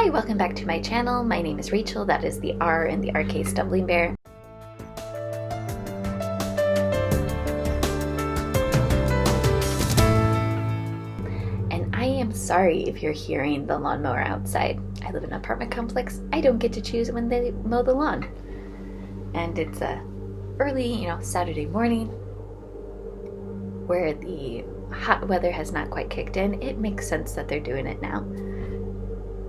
Hi, welcome back to my channel. My name is Rachel, that is the R in the RK Stumbling Bear. And I am sorry if you're hearing the lawnmower outside. I live in an apartment complex. I don't get to choose when they mow the lawn. And it's a early, Saturday morning where the hot weather has not quite kicked in. It makes sense that they're doing it now.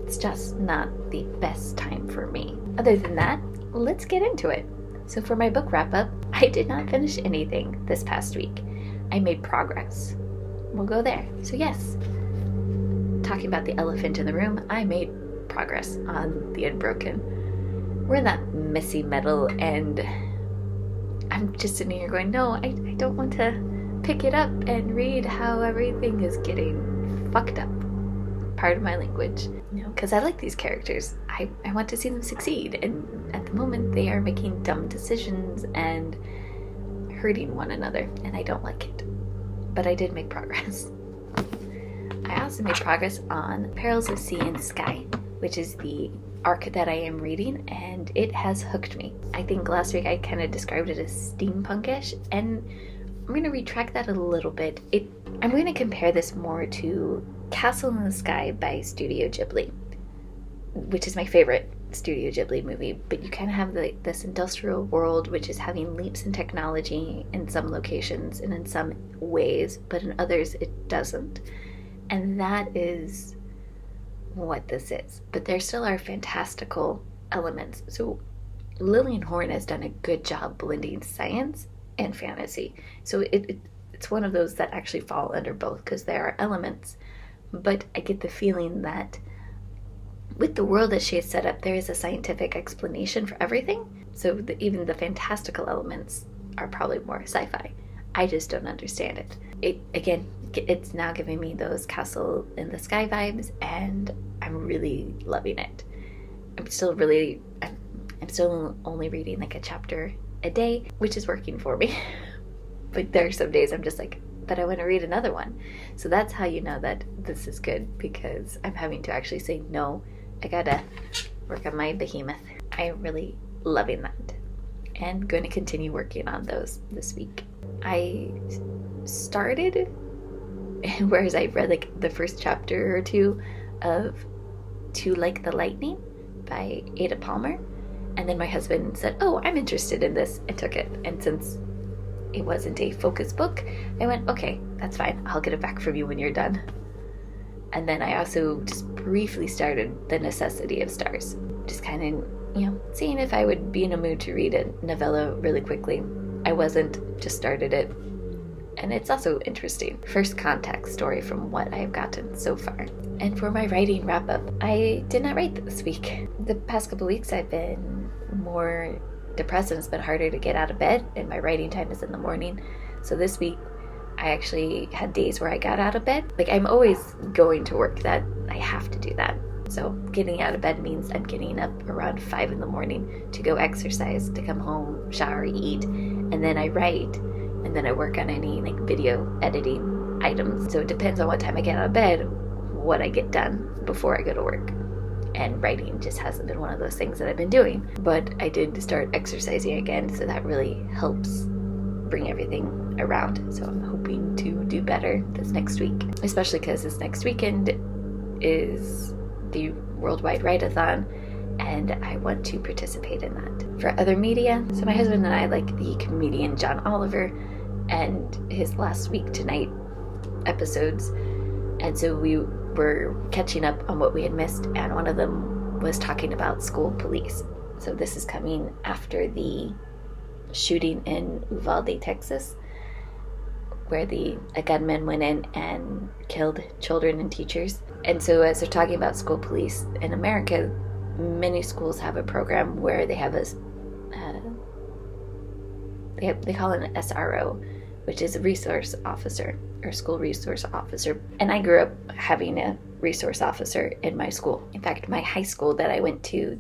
It's just not the best time for me. Other than that, let's get into it. So for my book wrap-up, I did not finish anything this past week. I made progress. We'll go there. So yes, talking about the elephant in the room, I made progress on The Unbroken. We're in that messy middle, and I'm just sitting here going, no, I don't want to pick it up and read how everything is getting fucked up. Part of my language, because I like these characters. I want to see them succeed, and at the moment they are making dumb decisions and hurting one another, and I don't like it. But I did make progress. I also made progress on Perils of Sea and Sky, which is the arc that I am reading, and it has hooked me. I think last week I kind of described it as steampunkish, and I'm going to retract that a little bit. I'm going to compare this more to Castle in the Sky by Studio Ghibli, which is my favorite Studio Ghibli movie, but you kind of have this industrial world which is having leaps in technology in some locations and in some ways, but in others it doesn't. And that is what this is. But there still are fantastical elements. So Lillian Horn has done a good job blending science and fantasy. So it's one of those that actually fall under both, because there are elements, but I get the feeling that with the world that she has set up, there is a scientific explanation for everything. So even the fantastical elements are probably more sci-fi. I just don't understand it. It's now giving me those Castle in the Sky vibes, and I'm really loving it. I'm still only reading like a chapter a day, which is working for me. But there are some days I'm just like, but I want to read another one. So that's how you know that this is good, because I'm having to actually say, no, I gotta work on my behemoth. I'm really loving that, and going to continue working on those this week. I started, whereas I read like the first chapter or two of To Like the Lightning by Ada Palmer, and then my husband said, oh, I'm interested in this, and took it. And since it wasn't a focus book, I went, okay, that's fine. I'll get it back from you when you're done. And then I also just briefly started The Necessity of Stars. Just kind of, seeing if I would be in a mood to read a novella really quickly. I wasn't, just started it. And it's also interesting. First contact story from what I've gotten so far. And for my writing wrap-up, I did not write this week. The past couple weeks I've been more depressed, and it's been harder to get out of bed, and my writing time is in the morning. So this week I actually had days where I got out of bed. Like, I'm always going to work, that I have to do that. So getting out of bed means I'm getting up around 5 in the morning to go exercise, to come home, shower, eat, and then I write, and then I work on any like video editing items. So it depends on what time I get out of bed, what I get done before I go to work. And writing just hasn't been one of those things that I've been doing. But I did start exercising again, so that really helps bring everything around. So I'm hoping to do better this next week, especially because this next weekend is the Worldwide Write-a-thon, and I want to participate in that. For other media, so my husband and I like the comedian John Oliver and his Last Week Tonight episodes, and so we were catching up on what we had missed, and one of them was talking about school police. So this is coming after the shooting in Uvalde, Texas, where a gunman went in and killed children and teachers. And so as they're talking about school police in America, many schools have a program where they have they call it an SRO, which is a resource officer, or school resource officer. And I grew up having a resource officer in my school. In fact, my high school that I went to,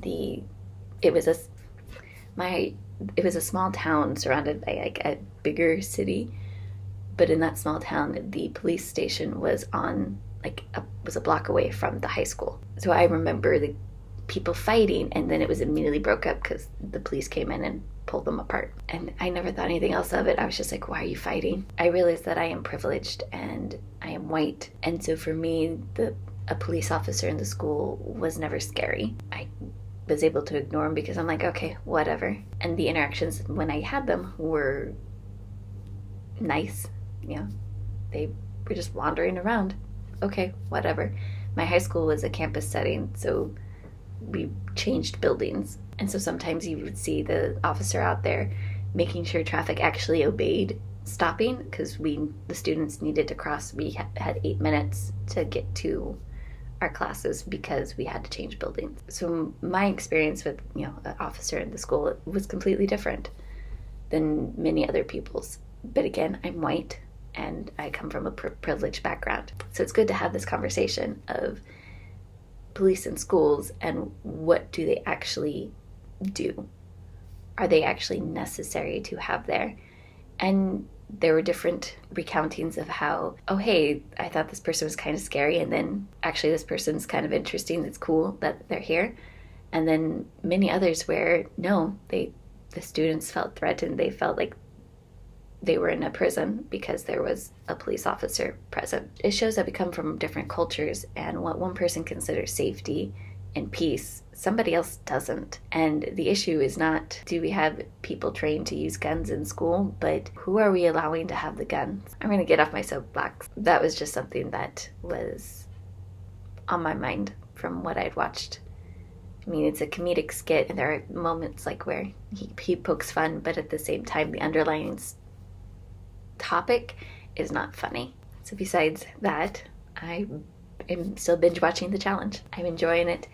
it was a small town surrounded by like a bigger city, but in that small town, the police station was on was a block away from the high school. So I remember the people fighting, and then it was immediately broke up because the police came in and pulled them apart. And I never thought anything else of it. I was just like, why are you fighting? I realized that I am privileged and I am white. And so for me, a police officer in the school was never scary. I was able to ignore them because I'm like, okay, whatever. And the interactions when I had them were nice. They were just wandering around. Okay, whatever. My high school was a campus setting, so we changed buildings. And so sometimes you would see the officer out there making sure traffic actually obeyed stopping, because the students needed to cross. We had 8 minutes to get to our classes because we had to change buildings. So my experience with an officer in the school was completely different than many other people's. But again, I'm white and I come from a privileged background. So it's good to have this conversation of police in schools and what do they actually do? Are they actually necessary to have there? And there were different recountings of how, oh, hey, I thought this person was kind of scary, and then actually this person's kind of interesting. It's cool that they're here. And then many others where, no, the students felt threatened. They felt like they were in a prison because there was a police officer present. It shows that we come from different cultures, and what one person considers safety and peace, somebody else doesn't. And the issue is not, do we have people trained to use guns in school, but who are we allowing to have the guns? I'm going to get off my soapbox. That was just something that was on my mind from what I'd watched. I mean, it's a comedic skit, and there are moments like where he pokes fun, but at the same time, the underlying topic is not funny. So besides that, I am still binge watching The Challenge. I'm enjoying it.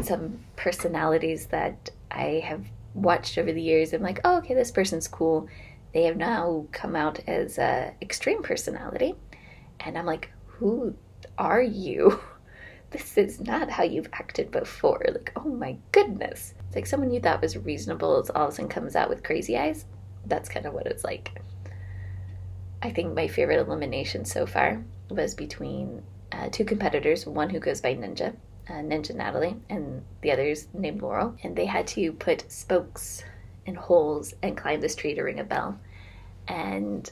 Some personalities that I have watched over the years, I'm like, oh, okay, this person's cool. They have now come out as a extreme personality. And I'm like, who are you? This is not how you've acted before. Like, oh my goodness. It's like someone you thought was reasonable all of a sudden comes out with crazy eyes. That's kind of what it's like. I think my favorite elimination so far was between two competitors, one who goes by Ninja Natalie, and the other's named Laurel. And they had to put spokes in holes and climb this tree to ring a bell. And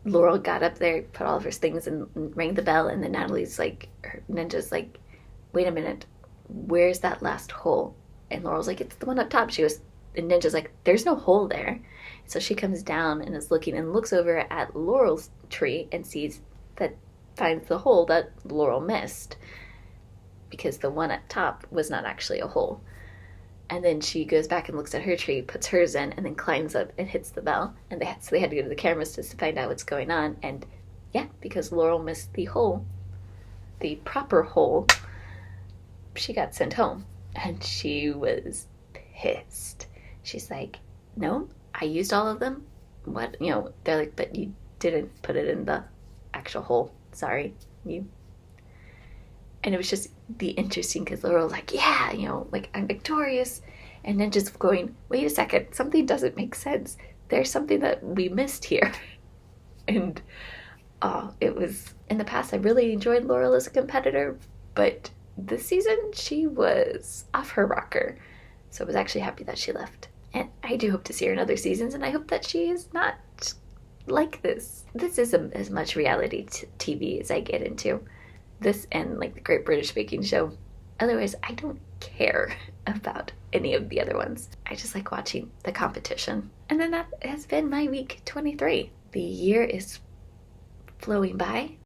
Laurel got up there, put all of her things and rang the bell, and then Ninja's like, wait a minute, where's that last hole? And Laurel's like, it's the one up top. She goes, and Ninja's like, there's no hole there. So she comes down and is looking and looks over at Laurel's tree and finds the hole that Laurel missed, because the one at top was not actually a hole. And then she goes back and looks at her tree, puts hers in, and then climbs up and hits the bell. And they had to go to the cameras to find out what's going on. And yeah, because Laurel missed the hole, the proper hole, she got sent home. And she was pissed. She's like, no, I used all of them. What? They're like, but you didn't put it in the actual hole. Sorry, you. And it was just interesting because Laurel's like, yeah, I'm victorious. And then just going, wait a second, something doesn't make sense. There's something that we missed here. And it was, in the past, I really enjoyed Laurel as a competitor, but this season she was off her rocker. So I was actually happy that she left. And I do hope to see her in other seasons, and I hope that she is not like this. This is as much reality TV as I get into. This and the Great British Baking Show. Otherwise, I don't care about any of the other ones. I just like watching the competition. And then that has been my week 23. The year is flowing by.